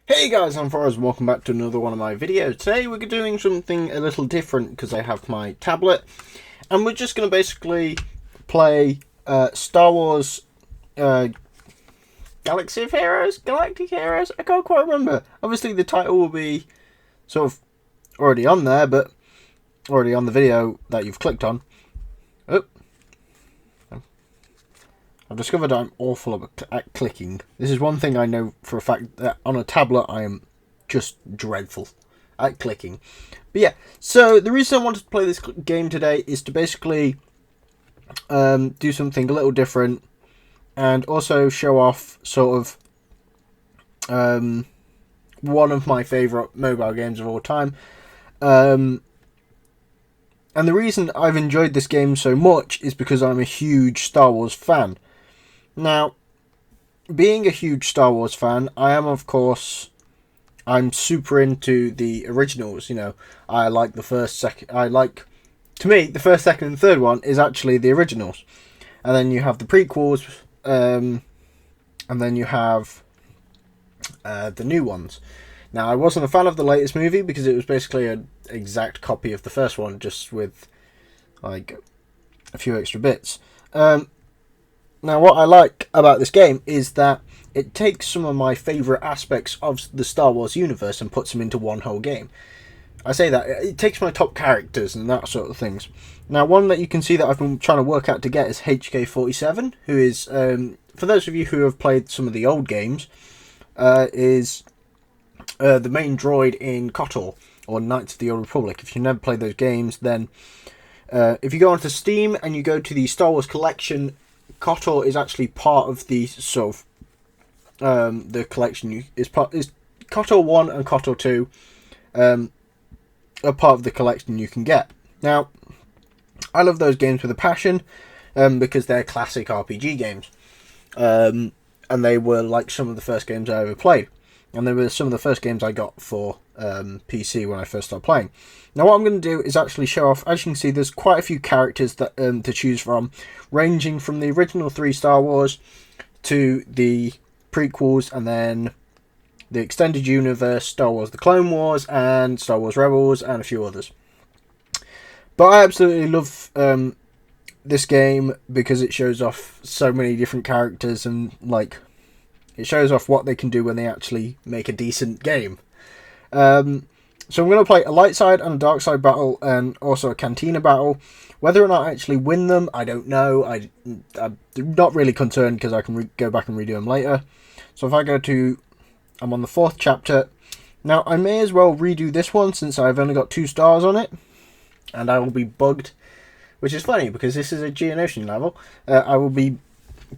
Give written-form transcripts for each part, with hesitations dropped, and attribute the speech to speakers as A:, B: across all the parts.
A: Hey guys, I'm Farrahs and welcome back to another one of my videos. Today we're doing something a little different because I have my tablet and we're just going to basically play Star Wars Galaxy of Heroes? Galactic Heroes? I can't quite remember. Obviously the title will be sort of already on there, but already on the video that you've clicked on. Oh, I've discovered I'm awful at clicking. This is one thing I know for a fact, that on a tablet I am just dreadful at clicking. But yeah, so the reason I wanted to play this game today is to basically do something a little different and also show off sort of one of my favourite mobile games of all time. And the reason I've enjoyed this game so much is because I'm a huge Star Wars fan. Now, being a huge Star Wars fan, I am, of course, I'm super into the originals. You know, I like the first, second. To me, the first, second, and third one is actually the originals, and then you have the prequels, and then you have the new ones. Now, I wasn't a fan of the latest movie because it was basically an exact copy of the first one, just with like a few extra bits. Now, what I like about this game is that it takes some of my favourite aspects of the Star Wars universe and puts them into one whole game. I say that, it takes my top characters and that sort of things. Now, one that you can see that I've been trying to work out to get is HK-47, who is, for those of you who have played some of the old games, is the main droid in KOTOR, or Knights of the Old Republic. If you've never played those games, then if you go onto Steam and you go to the Star Wars collection, KOTOR is actually part of the sort of the collection. Is KOTOR 1 and KOTOR 2 are part of the collection you can get. Now, I love those games with a passion because they're classic RPG games, and they were like some of the first games I ever played, and they were some of the first games I got for PC when I first started playing. Now, what I'm going to do is actually show off. As you can see, there's quite a few characters that to choose from, ranging from the original 3 Star Wars to the prequels, and then the extended universe, Star Wars The Clone Wars, and Star Wars Rebels, and a few others. But I absolutely love this game because it shows off so many different characters, and like it shows off what they can do when they actually make a decent game. So I'm going to play a light side and a dark side battle, and also a cantina battle. Whether or not I actually win them, I don't know. I'm not really concerned because I can go back and redo them later. So if I go to, I'm on the 4th chapter. Now, I may as well redo this one since I've only got 2 stars on it, and I will be bugged, which is funny because this is a Geonosian level. I will be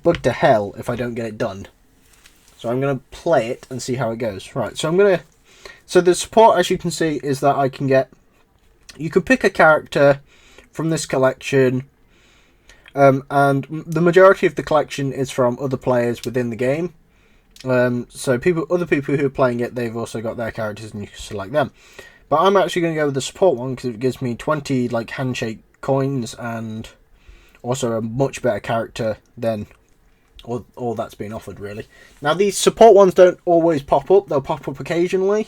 A: bugged to hell if I don't get it done. So I'm going to play it and see how it goes. Right, so the support, as you can see, is that I can get, you can pick a character from this collection, and the majority of the collection is from other players within the game. So other people who are playing it, they've also got their characters and you can select them. But I'm actually going to go with the support one because it gives me 20 like handshake coins and also a much better character than all that's been offered, really. Now, these support ones don't always pop up. They'll pop up occasionally,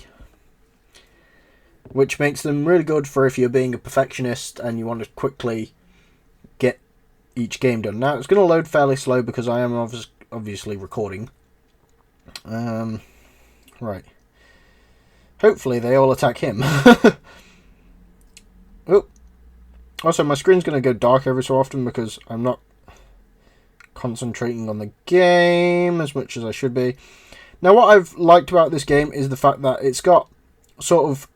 A: which makes them really good for if you're being a perfectionist and you want to quickly get each game done. Now, it's going to load fairly slow because I am obviously recording. Right. Hopefully they all attack him. Oh. Also, my screen's going to go dark every so often because I'm not concentrating on the game as much as I should be. Now, what I've liked about this game is the fact that it's got sort of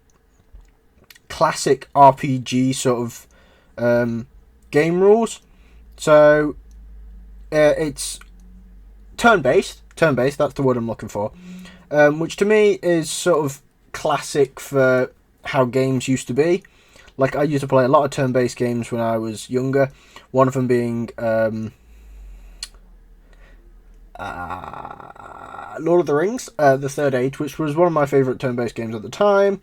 A: classic RPG sort of game rules. So it's turn-based, that's the word I'm looking for, which to me is sort of classic for how games used to be. Like, I used to play a lot of turn-based games when I was younger, one of them being Lord of the Rings, The Third Age, which was one of my favourite turn-based games at the time.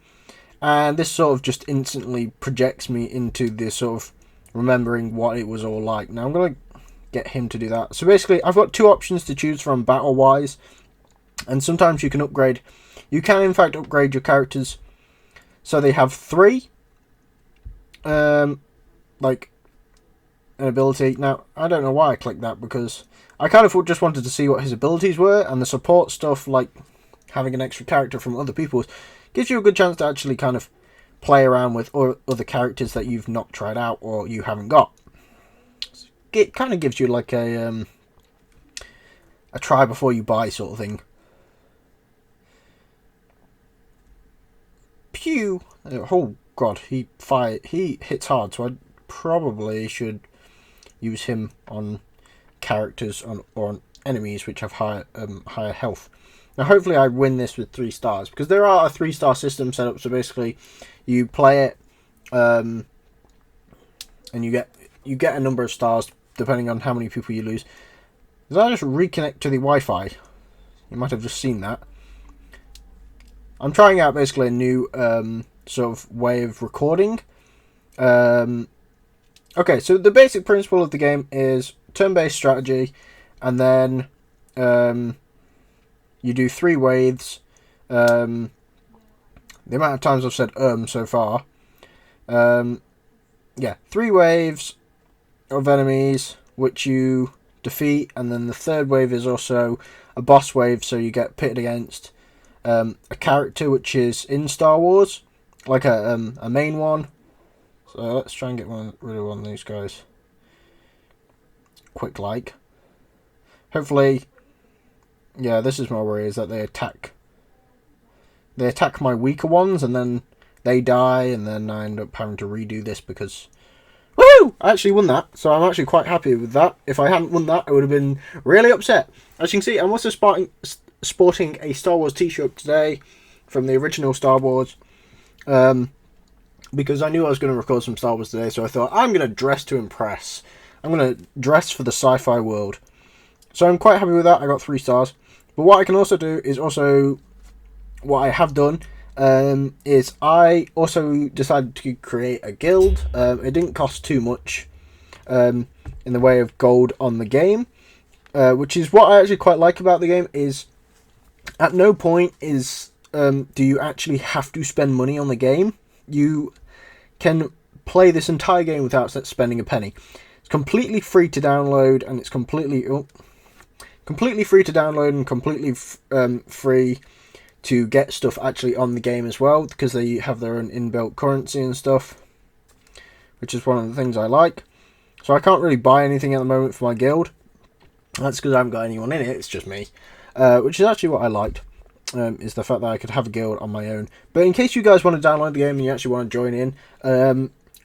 A: And this sort of just instantly projects me into this sort of remembering what it was all like. Now I'm going to get him to do that. So basically, I've got 2 options to choose from battle-wise. And sometimes you can upgrade You can in fact upgrade your characters, so they have 3, like an ability. Now I don't know why I clicked that, because I kind of just wanted to see what his abilities were, and the support stuff, like having an extra character from other people, gives you a good chance to actually kind of play around with other characters that you've not tried out or you haven't got. It kind of gives you like a try before you buy sort of thing. Pew! Oh god, he hits hard, so I probably should use him on characters or on enemies which have higher health. Now hopefully I win this with 3 stars, because there are a 3-star system set up, so basically you play it and you get a number of stars depending on how many people you lose. Did I just reconnect to the Wi-Fi? You might have just seen that. I'm trying out basically a new sort of way of recording. Okay, so the basic principle of the game is turn-based strategy, and then you do 3 waves. The amount of times I've said so far. Yeah, 3 waves of enemies which you defeat, and then the 3rd wave is also a boss wave, so you get pitted against a character which is in Star Wars, like a main one. So let's try and get rid of one of these guys. Quick like. Hopefully, yeah, this is my worry, is that they attack my weaker ones, and then they die, and then I end up having to redo this because... Woohoo! I actually won that, so I'm actually quite happy with that. If I hadn't won that, I would have been really upset. As you can see, I'm also sporting a Star Wars t-shirt today from the original Star Wars, because I knew I was going to record some Star Wars today, so I thought, I'm going to dress to impress. I'm going to dress for the sci-fi world. So I'm quite happy with that. I got 3 stars. But what I can also do is what I have done is I also decided to create a guild. It didn't cost too much in the way of gold on the game, which is what I actually quite like about the game. Is at no point do you actually have to spend money on the game. You can play this entire game without spending a penny. It's completely free to download, and it's completely free to download, and completely free to get stuff actually on the game as well, because they have their own inbuilt currency and stuff, which is one of the things I like. So I can't really buy anything at the moment for my guild. That's because I haven't got anyone in it, it's just me. Which is actually what I liked, is the fact that I could have a guild on my own. But in case you guys want to download the game and you actually want to join in,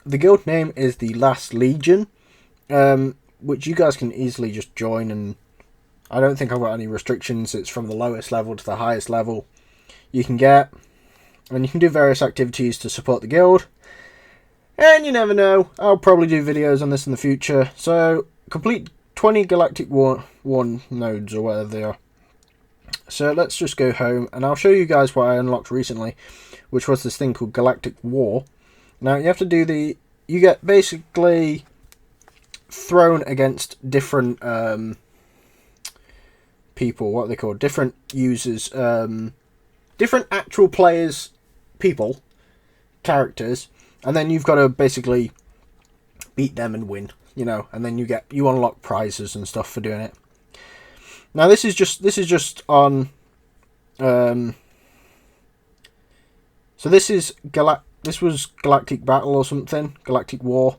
A: the guild name is the Last Legion, which you guys can easily just join, and I don't think I've got any restrictions. It's from the lowest level to the highest level you can get, and you can do various activities to support the guild, and you never know, I'll probably do videos on this in the future. So complete 20 Galactic War 1 nodes, or whatever they are. So let's just go home, and I'll show you guys what I unlocked recently, which was this thing called Galactic War. Now you have to do you get basically thrown against different people, what are they called, different users, different actual players, characters, and then you've got to basically beat them and win, and then you unlock prizes and stuff for doing it. Now this is just on so this was Galactic Battle or something, Galactic War,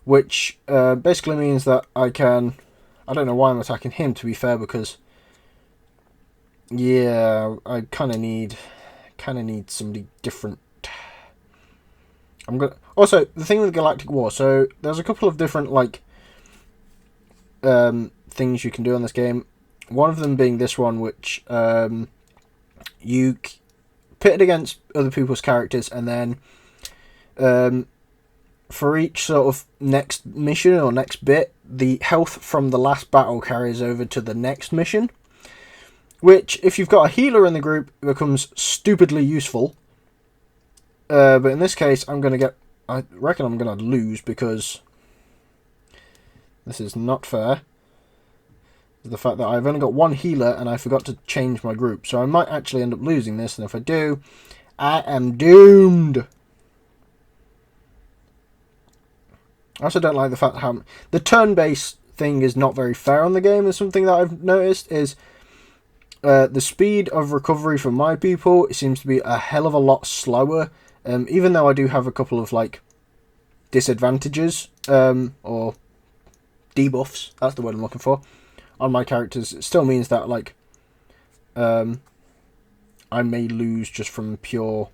A: which basically means that I don't know why I'm attacking him, to be fair, because yeah, I kind of need somebody different. Also, the thing with Galactic War, so there's a couple of different things you can do on this game. One of them being this one, which you pitted against other people's characters, and then for each sort of next mission or next bit, the health from the last battle carries over to the next mission. Which, if you've got a healer in the group, becomes stupidly useful. But in this case, I reckon I'm going to lose, because this is not fair. is the fact that I've only got one healer and I forgot to change my group. So I might actually end up losing this, and if I do, I am doomed. I also don't like the fact how the turn-based thing is not very fair on the game. Is something that I've noticed is the speed of recovery for my people, it seems to be a hell of a lot slower. Even though I do have a couple of like disadvantages or debuffs, that's the word I'm looking for, on my characters, it still means that like I may lose just from pure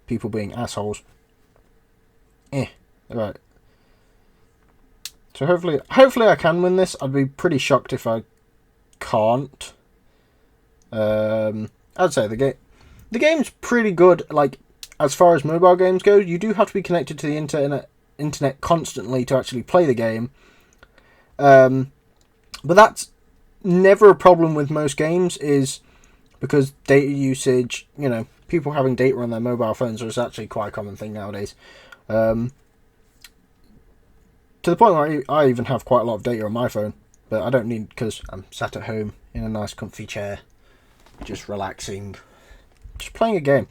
A: people being assholes. Right. So hopefully I can win this. I'd be pretty shocked if I can't. I'd say the game's pretty good. Like, as far as mobile games go, you do have to be connected to the internet constantly to actually play the game. But that's never a problem with most games, is because data usage, you know, people having data on their mobile phones is actually quite a common thing nowadays. To the point where I even have quite a lot of data on my phone, but I don't need, because I'm sat at home in a nice comfy chair, just relaxing, just playing a game.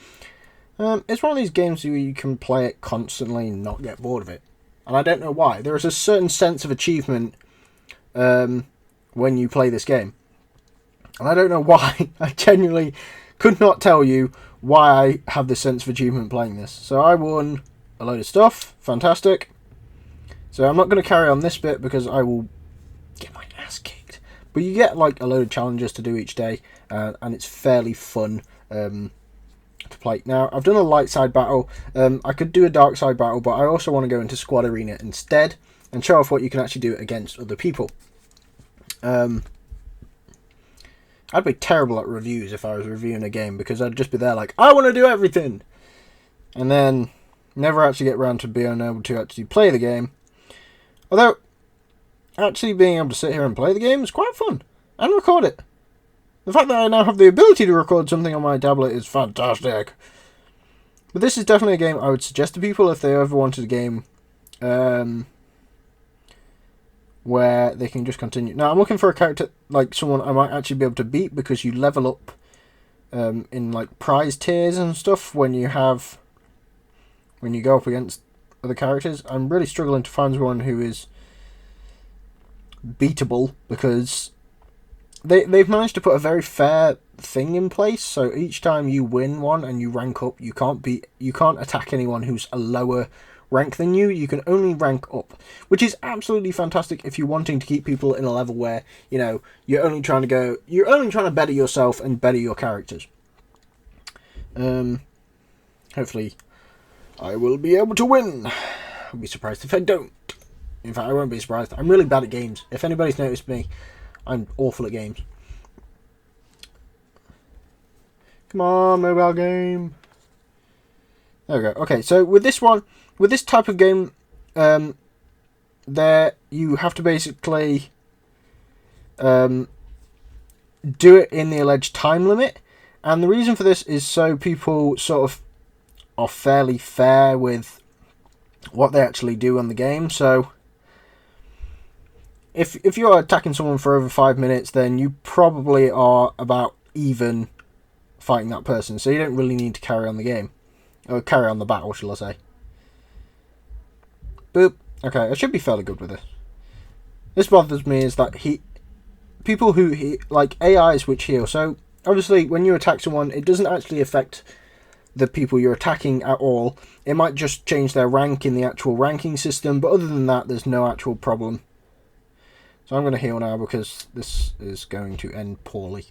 A: It's one of these games where you can play it constantly and not get bored of it. And I don't know why. There is a certain sense of achievement when you play this game. And I don't know why. I genuinely could not tell you why I have this sense of achievement playing this. So I won a load of stuff. Fantastic. So I'm not going to carry on this bit because I will get my ass kicked. But you get like a load of challenges to do each day, and it's fairly fun to play. Now, I've done a light side battle. I could do a dark side battle, but I also want to go into squad arena instead and show off what you can actually do against other people. I'd be terrible at reviews if I was reviewing a game, because I'd just be there like, I want to do everything, and then never actually get around to being able to actually play the game. Although, actually being able to sit here and play the game is quite fun, and record it. The fact that I now have the ability to record something on my tablet is fantastic. But this is definitely a game I would suggest to people if they ever wanted a game where they can just continue. Now, I'm looking for a character, like someone I might actually be able to beat, because you level up in like prize tiers and stuff when you go up against other characters. I'm really struggling to find one who is beatable, because they've managed to put a very fair thing in place. So each time you win one and you rank up, you can't attack anyone who's a lower rank than you. You can only rank up, which is absolutely fantastic if you're wanting to keep people in a level where, you know, you're only trying to better yourself and better your characters. Hopefully I will be able to win. I'll be surprised if I don't. In fact, I won't be surprised. I'm really bad at games. If anybody's noticed me, I'm awful at games. Come on, mobile game. There we go. Okay, so with this type of game, there you have to basically do it in the alleged time limit. And the reason for this is so people sort of are fairly fair with what they actually do on the game. So if you're attacking someone for over 5 minutes, then you probably are about even fighting that person. So you don't really need to carry on the game. Or carry on the battle, shall I say. Boop. Okay, I should be fairly good with this. This bothers me is that people who like AIs which heal. So obviously when you attack someone, it doesn't actually affect the people you're attacking at all. It might just change their rank in the actual ranking system, but other than that, there's no actual problem. So I'm going to heal now because this is going to end poorly.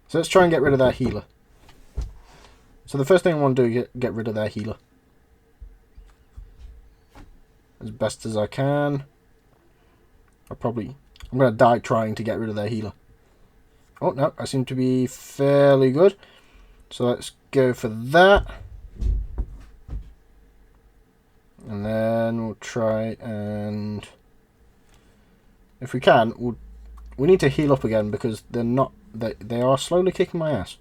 A: So let's try and get rid of their healer. So the first thing I want to do is get rid of their healer as best as I can. I'm going to die trying to get rid of their healer. Oh no, I seem to be fairly good. So let's go for that. And then we'll try and, if we can, we need to heal up again, because they are slowly kicking my ass.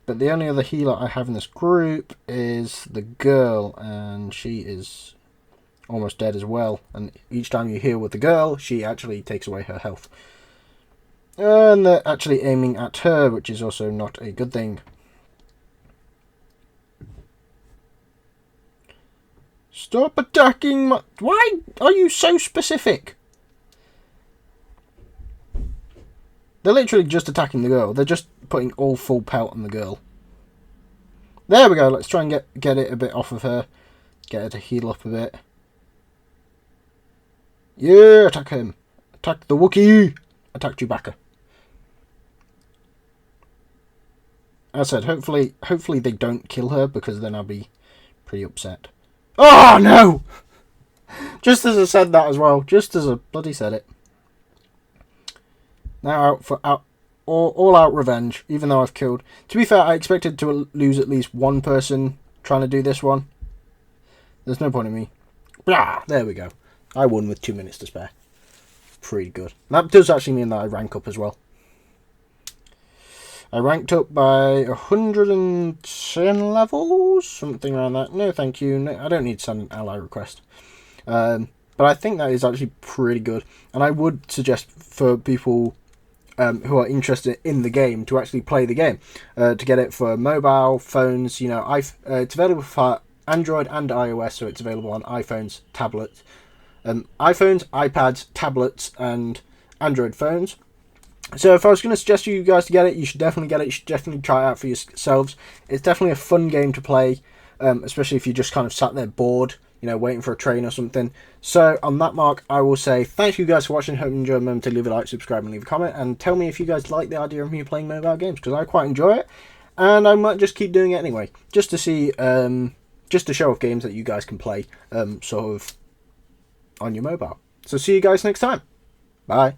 A: But the only other healer I have in this group is the girl, and she is almost dead as well. And each time you heal with the girl, she actually takes away her health. And they're actually aiming at her, which is also not a good thing. Stop attacking my... Why are you so specific? They're literally just attacking the girl. They're just putting all full pelt on the girl. There we go. Let's try and get it a bit off of her. Get her to heal up a bit. Yeah, attack him. Attack the Wookiee. Attack Chewbacca. As I said, hopefully they don't kill her, because then I'll be pretty upset. Oh, no! Just as I said that as well. Just as I bloody said it. Now out for all out revenge, even though I've killed. To be fair, I expected to lose at least one person trying to do this one. There's no point in me. Blah, there we go. I won with 2 minutes to spare. Pretty good. That does actually mean that I rank up as well. I ranked up by 110 levels, something around that. No, thank you. No, I don't need to send an ally request. But I think that is actually pretty good. And I would suggest for people who are interested in the game to actually play the game. To get it for mobile phones, you know, it's available for Android and iOS, so it's available on iPhones, tablets, iPhones, iPads, tablets, and Android phones. So if I was going to suggest you guys to get it, you should definitely get it. You should definitely try it out for yourselves. It's definitely a fun game to play, especially if you just kind of sat there bored, you know, waiting for a train or something. So on that mark, I will say thank you guys for watching. Hope you enjoyed. Remember to leave a like, subscribe, and leave a comment, and tell me if you guys like the idea of me playing mobile games, because I quite enjoy it, and I might just keep doing it anyway, just to see, just to show off games that you guys can play, sort of on your mobile. So see you guys next time. Bye.